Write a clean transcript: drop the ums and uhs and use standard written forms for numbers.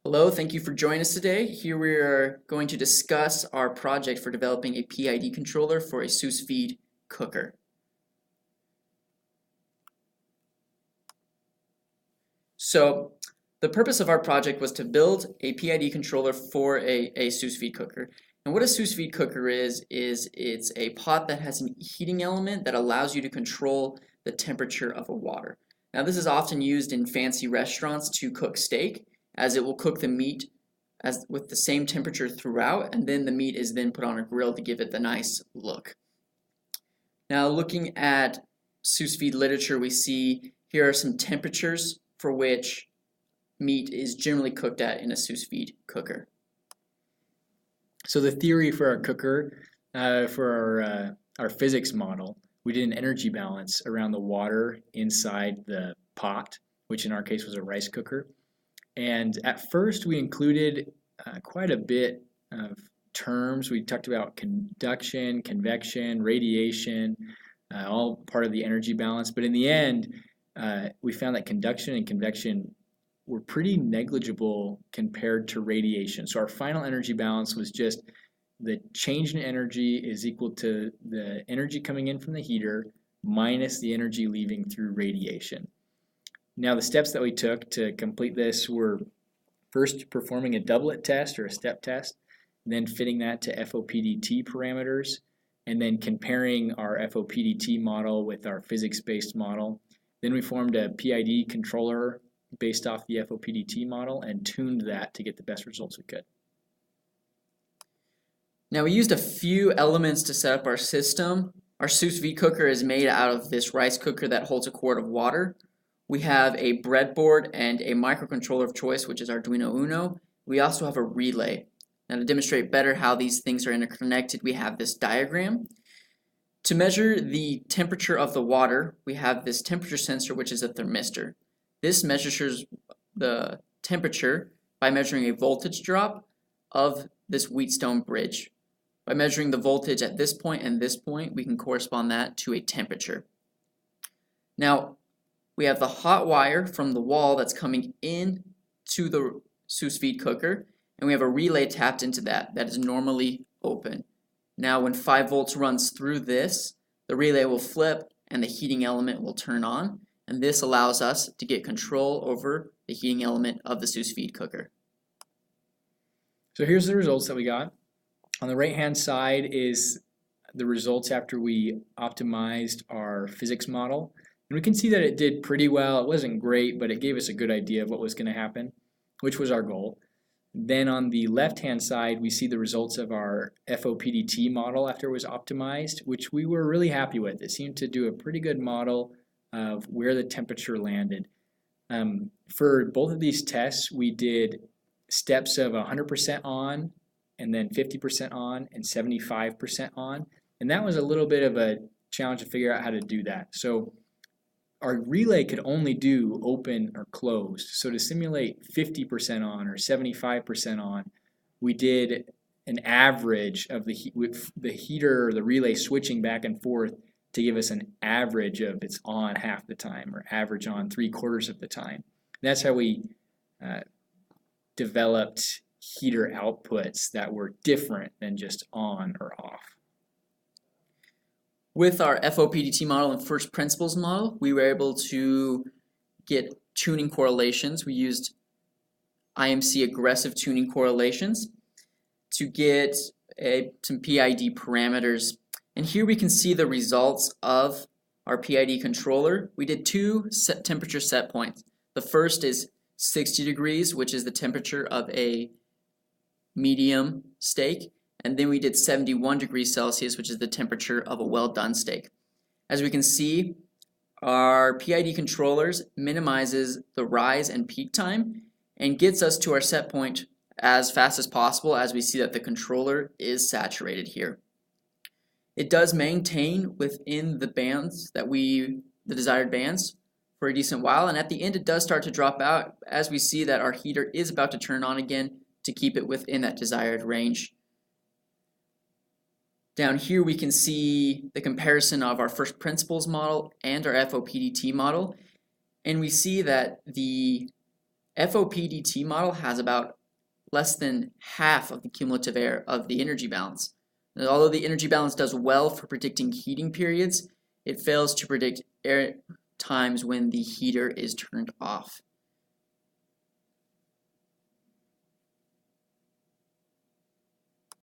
Hello, thank you for joining us today. Here we are going to discuss our project for developing a PID controller for a sous vide cooker. So the purpose of our project was to build a PID controller for a sous vide cooker. And what a sous vide cooker is it's a pot that has a heating element that allows you to control the temperature of a water. Now this is often used in fancy restaurants to cook steak, as it will cook the meat with the same temperature throughout, and then the meat is then put on a grill to give it the nice look. Now looking at sous vide literature, we see here are some temperatures for which meat is generally cooked at in a sous vide cooker. So the theory for our cooker, for our physics model, we did an energy balance around the water inside the pot, which in our case was a rice cooker. And at first we included quite a bit of terms. We talked about conduction, convection, radiation, all part of the energy balance. But in the end, we found that conduction and convection were pretty negligible compared to radiation. So our final energy balance was just the change in energy is equal to the energy coming in from the heater minus the energy leaving through radiation. Now the steps that we took to complete this were first performing a doublet test or a step test, then fitting that to FOPDT parameters, and then comparing our FOPDT model with our physics-based model. Then we formed a PID controller based off the FOPDT model and tuned that to get the best results we could. Now we used a few elements to set up our system. Our sous vide cooker is made out of this rice cooker that holds a quart of water. We have a breadboard and a microcontroller of choice, which is Arduino Uno. We also have a relay. Now to demonstrate better how these things are interconnected, we have this diagram. To measure the temperature of the water, we have this temperature sensor, which is a thermistor. This measures the temperature by measuring a voltage drop of this Wheatstone bridge. By measuring the voltage at this point and this point, we can correspond that to a temperature. Now, we have the hot wire from the wall that's coming in to the sous vide cooker, and we have a relay tapped into that is normally open. Now when 5 volts runs through this, the relay will flip and the heating element will turn on, and this allows us to get control over the heating element of the sous vide cooker. So here's the results that we got. On the right hand side is the results after we optimized our physics model. And we can see that it did pretty well. It wasn't great, but it gave us a good idea of what was going to happen, which was our goal. Then on the left-hand side, we see the results of our FOPDT model after it was optimized, which we were really happy with. It seemed to do a pretty good model of where the temperature landed. For both of these tests, we did steps of 100% on, and then 50% on, and 75% on. And that was a little bit of a challenge to figure out how to do that. So our relay could only do open or closed. So to simulate 50% on or 75% on, we did an average of with the heater or the relay switching back and forth to give us an average of it's on half the time or average on 3/4 of the time. And that's how we developed heater outputs that were different than just on or off. With our FOPDT model and first principles model, we were able to get tuning correlations. We used IMC aggressive tuning correlations to get some PID parameters. And here we can see the results of our PID controller. We did 2 temperature set points. The first is 60 degrees, which is the temperature of a medium steak. And then we did 71 degrees Celsius, which is the temperature of a well-done steak. As we can see, our PID controllers minimizes the rise and peak time and gets us to our set point as fast as possible, as we see that the controller is saturated here. It does maintain within the bands the desired bands for a decent while, and at the end it does start to drop out as we see that our heater is about to turn on again to keep it within that desired range. Down here we can see the comparison of our first principles model and our FOPDT model, and we see that the FOPDT model has about less than half of the cumulative error of the energy balance. And although the energy balance does well for predicting heating periods, it fails to predict times when the heater is turned off.